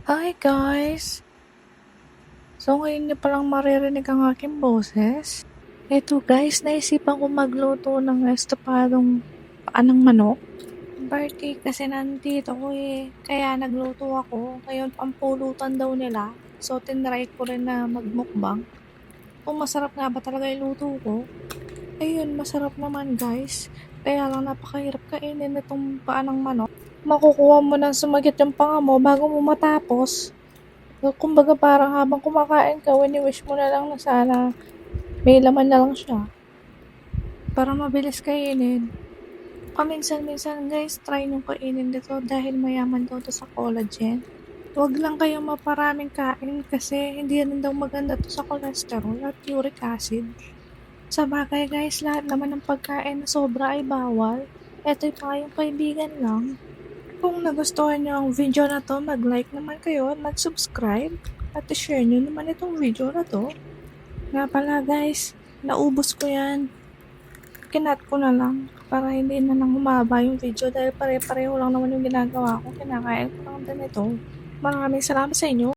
Hi guys! So ngayon niyo palang maririnig ang aking boses. Eto guys, naisipan ko magluto ng estopadong paa ng manok. Birthday kasi nandito ko kaya nagluto ako. Ngayon pampulutan daw nila. So tinry ko rin na magmukbang. Kung masarap nga ba talaga yung luto ko? Ayun, masarap naman guys. Kaya lang napakahirap kainin itong paa ng manok. Makukuha mo ng sumagit yung panga mo bago mo matapos. So, kumbaga parang habang kumakain ka, wini-wish mo na lang na sana may laman na lang siya. Para mabilis kainin. Paminsan-minsan guys, try nyo kainin dito dahil mayaman daw to sa collagen. Huwag lang kayong maparaming kain kasi hindi rin daw maganda to sa cholesterol at uric acid. Sa bagay guys, lahat naman ng pagkain na sobra ay bawal. Eto'y tayong kaibigan lang. Kung nagustuhan nyo ang video na to, mag-like naman kayo at mag-subscribe at i-share nyo naman itong video na to. Nga pala guys, naubos ko yan. Kinat ko na lang para hindi na lang humaba yung video dahil pare-pareho lang naman yung ginagawa ko. Kinakain ko lang din ito. Maraming salamat sa inyo.